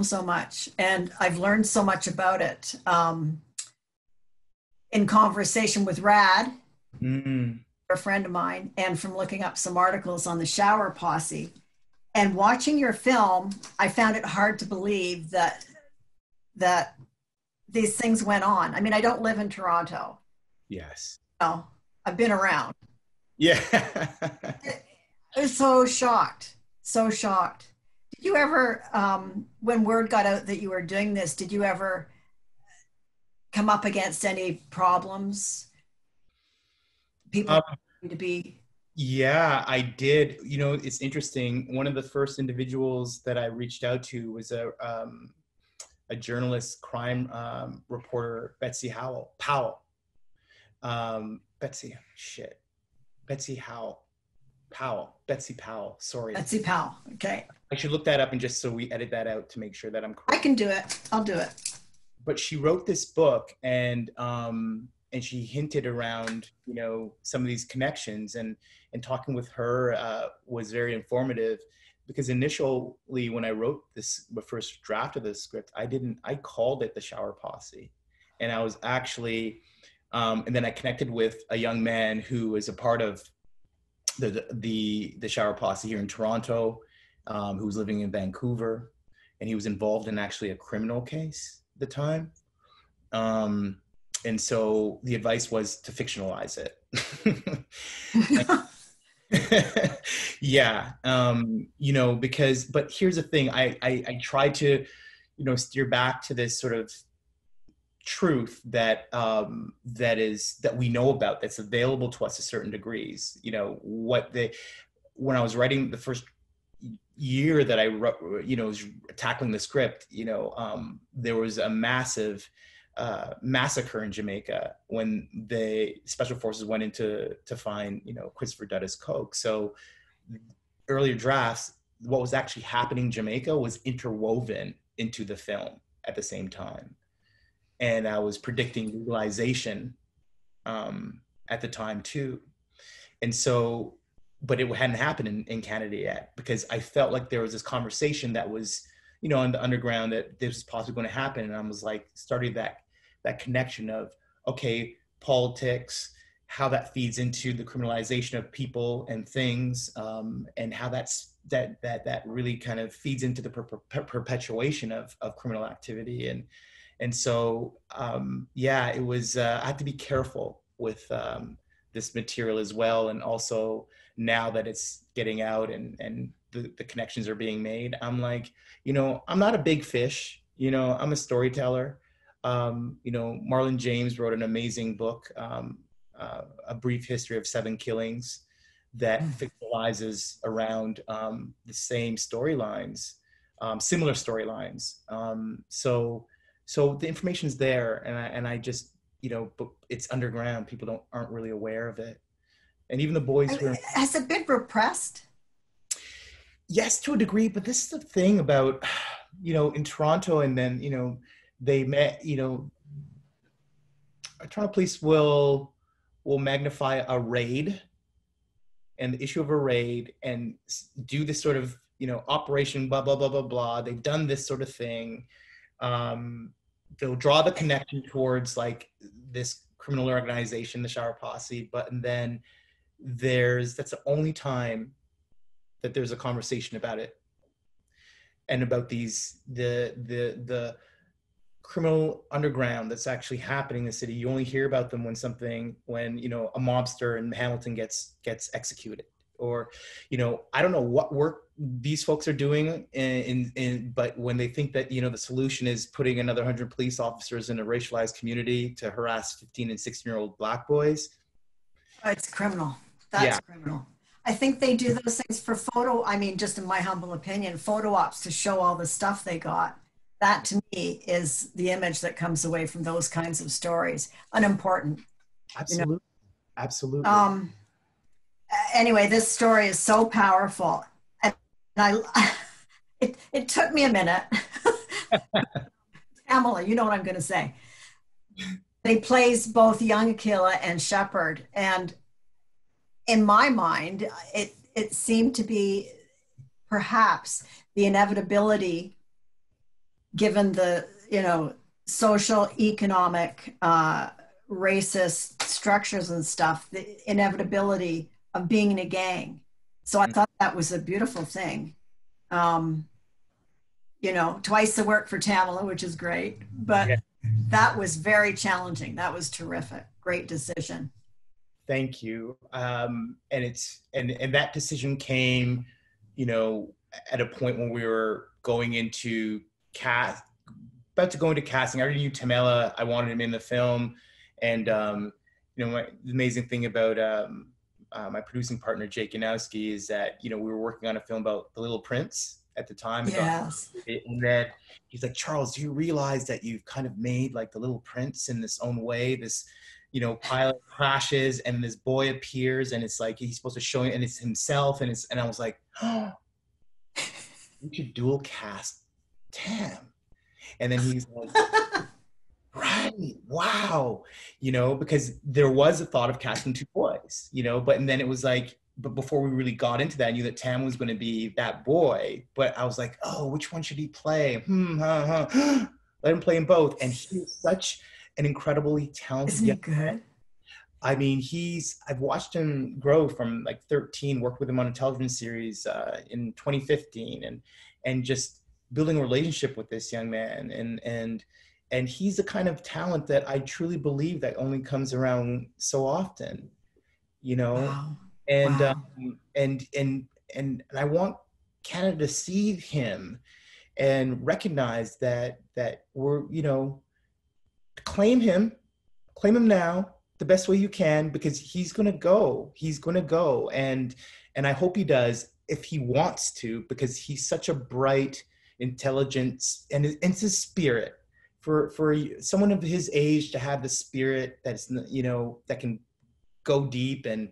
so much, and I've learned so much about it in conversation with Rad, Mm. a friend of mine, and from looking up some articles on the Shower Posse. And watching your film, I found it hard to believe that these things went on. I mean, I don't live in Toronto. Yes. No, I've been around. Yeah. I was so shocked, so shocked. Did you ever, when word got out that you were doing this, did you ever come up against any problems? People Um, to be, yeah, I did. You know, it's interesting. One of the first individuals that I reached out to was a journalist, crime reporter, Betsy Howell, Powell. Betsy, shit. Betsy Howell. Powell. Betsy Powell. Sorry. Betsy Powell. Okay. I should look that up and just so we edit that out to make sure that I'm I correct. can do it. I'll do it. But she wrote this book and she hinted around, some of these connections and talking with her was very informative because initially when I wrote the first draft of the script, I called it the Shower Posse. And I was actually, and then I connected with a young man who is a part of the Shower Posse here in Toronto, who was living in Vancouver, and he was involved in actually a criminal case at the time. And so the advice was to fictionalize it. Yeah, but here's the thing, I try to, steer back to this sort of truth that that we know about, that's available to us to certain degrees. When I was writing the first year that I wrote, was tackling the script, there was a massive massacre in Jamaica when the special forces went in to find, Christopher Dutta's coke. So earlier drafts, what was actually happening in Jamaica was interwoven into the film at the same time. And I was predicting legalization at the time too. And so, but it hadn't happened in Canada yet, because I felt like there was this conversation that was, in the underground, that this was possibly going to happen. And I was like, starting that connection of, okay, politics, how that feeds into the criminalization of people and things, and how that really kind of feeds into the perpetuation of criminal activity. And so, it was, I had to be careful with this material as well. And also now that it's getting out and the connections are being made, I'm like, I'm not a big fish, I'm a storyteller. Marlon James wrote an amazing book, A Brief History of Seven Killings, that fictionalizes around the same storylines, similar storylines. So the information's there, and I just, but it's underground. People aren't really aware of it. And even the boys who are... Has it been repressed? Yes, to a degree, but this is the thing about, in Toronto, and then, they met, Toronto police will magnify a raid and the issue of a raid and do this sort of, operation, blah, blah, blah, blah, blah. They've done this sort of thing. They'll draw the connection towards like this criminal organization, the Shower Posse, and then that's the only time that there's a conversation about it and about the criminal underground that's actually happening in the city. You only hear about them when a mobster in Hamilton gets executed, or I don't know what work these folks are doing but when they think that the solution is putting another 100 police officers in a racialized community to harass 15 and 16-year-old black boys, it's criminal. That's criminal. I think they do those things for just in my humble opinion, photo ops to show all the stuff they got. That to me is the image that comes away from those kinds of stories. Unimportant. Absolutely. Absolutely. Anyway, this story is so powerful. And it took me a minute. Thamela, you know what I'm going to say. He plays both young Akilla and Shepherd. And in my mind, it seemed to be perhaps the inevitability given the, social, economic, racist structures and stuff, the inevitability of being in a gang. So I thought that was a beautiful thing. Um, twice the work for Thamela, which is great, but Yeah. that was very challenging. That was terrific. Great decision. Thank you. And and that decision came, you know, at a point when we were going into cast, about to go into casting. I already knew Thamela. I wanted him in the film, and the amazing thing about my producing partner Jake Yanowski is that we were working on a film about the Little Prince at the time, Yes. and then he's like, Charles, do you realize that you've kind of made like the Little Prince in this own way? This pilot crashes and this boy appears and it's like he's supposed to show it and it's himself and I was like, oh, we should dual cast Tam. And then he's like, right, wow, because there was a thought of casting two boys, but and then it was like, but before we really got into that, I knew that Tam was going to be that boy. But I was like, oh, which one should he play? Let him play them both. And he's such an incredibly talented. Isn't he good? I mean, I've watched him grow from like 13, worked with him on a television series in 2015 and just building a relationship with this young man. And he's the kind of talent that I truly believe that only comes around so often, Wow. and, Wow. and I want Canada to see him and recognize that we're, claim him now the best way you can, because he's going to go. And I hope he does if he wants to, because he's such a bright, intelligence, and it's his spirit for someone of his age to have the spirit that's, that can go deep and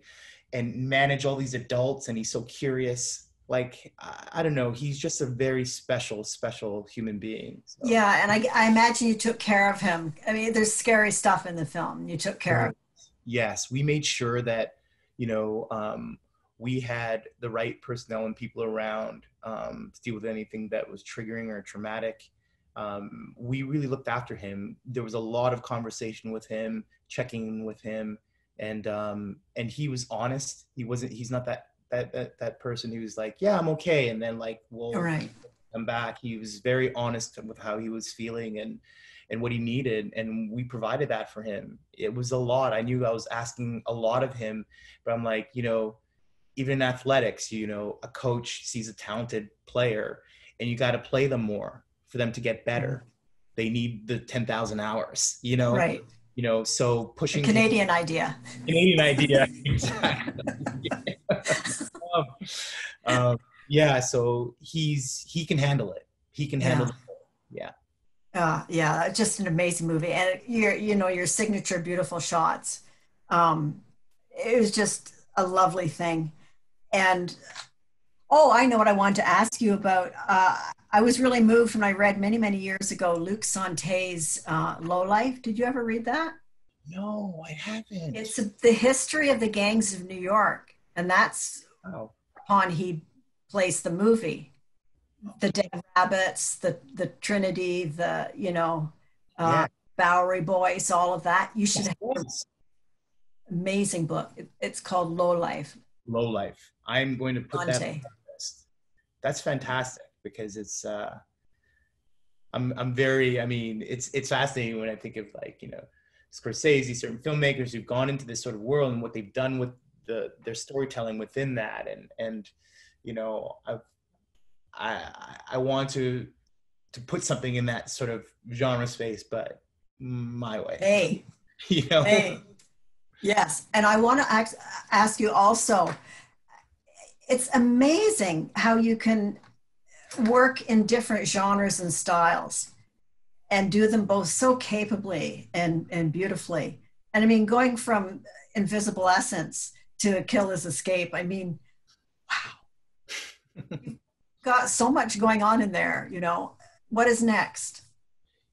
manage all these adults. And he's so curious. Like, I don't know, he's just a very special human being. So. Yeah, and I imagine you took care of him. I mean, there's scary stuff in the film. You took care of. Yes, we made sure that we had the right personnel and people around to deal with anything that was triggering or traumatic. We really looked after him. There was a lot of conversation with him, checking in with him, and he was honest. He's not that person who's like, yeah, I'm okay, and then like, we'll Right. come back. He was very honest with how he was feeling and what he needed, and we provided that for him. It was a lot. I knew I was asking a lot of him, but I'm like, even in athletics, a coach sees a talented player and you got to play them more for them to get better. They need the 10,000 hours, Right. So pushing Canadian idea. Canadian idea. Exactly. Yeah. So he can handle it. He can handle it. Yeah. Yeah, just an amazing movie, and your signature beautiful shots. It was just a lovely thing. And oh, I know what I wanted to ask you about. I was really moved when I read many years ago Luc Santé's Low Life. Did you ever read that? No, I haven't. It's the history of the gangs of New York, and that's upon he placed the movie. The Dead Rabbits, the Trinity, the Bowery Boys, all of that. You should have an amazing book. It's called Low Life. Low Life. I'm going to put that on the list. That's fantastic, because it's I'm very, I mean, it's fascinating when I think of like, Scorsese, certain filmmakers who've gone into this sort of world and what they've done with their storytelling within that. And I want to put something in that sort of genre space, but my way. Hey. Hey. Yes. And I want to ask you also, it's amazing how you can work in different genres and styles and do them both so capably and beautifully. And I mean, going from Invisible Essence to Akilla's Escape, I mean, wow. Got so much going on in there, What is next?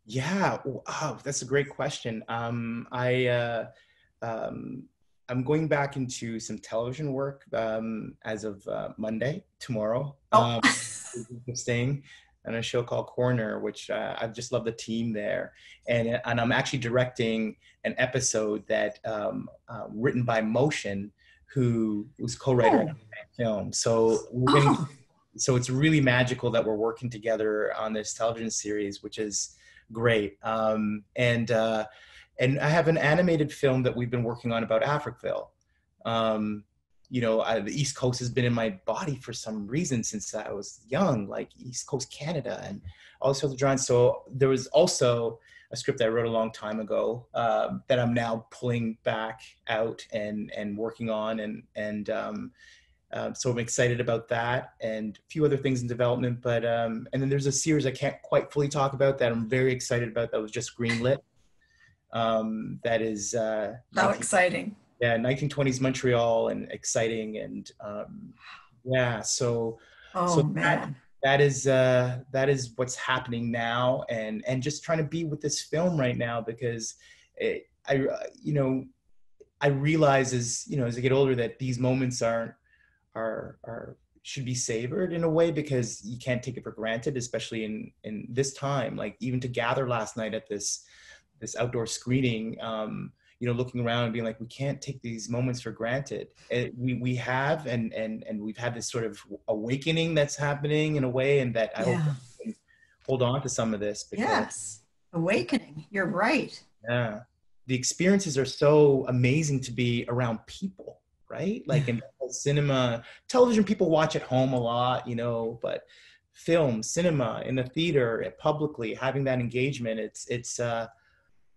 Yeah, that's a great question. I'm going back into some television work as of Monday, tomorrow. Interesting. on a show called Corner, which I just love the team there. And I'm actually directing an episode that written by Motion, who was co-writer on that film. So so it's really magical that we're working together on this television series, which is great. And I have an animated film that we've been working on about Africville. You know, the East Coast has been in my body for some reason since I was young, like East Coast Canada and all sorts of drawings. So there was also a script I wrote a long time ago that I'm now pulling back out and working on. So I'm excited about that and a few other things in development. But and then there's a series I can't quite fully talk about that I'm very excited about that was just greenlit. That is how exciting. Yeah, 1920s Montreal, and exciting, and yeah. So man, that is what's happening now, and just trying to be with this film right now because I realize as I get older that these moments are should be savored in a way because you can't take it for granted, especially in this time. Like even to gather last night at this outdoor screening. Looking around and being like, we can't take these moments for granted. We have, and we've had this sort of awakening that's happening in a way, and that I hope we can hold on to some of this. Because, yes, awakening. You're right. Yeah, the experiences are so amazing to be around people, right? Like in cinema, television, people watch at home a lot, but film, cinema, in the theater, publicly, having that engagement, it's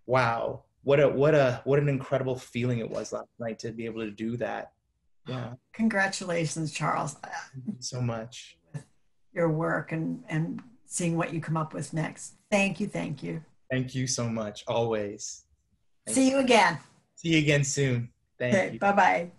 wow. What an incredible feeling it was last night to be able to do that. Yeah. Congratulations, Charles. Thank you so much. Your work and seeing what you come up with next. Thank you. Thank you. Thank you so much. Always. See you again. See you again soon. Thank you. Bye-bye.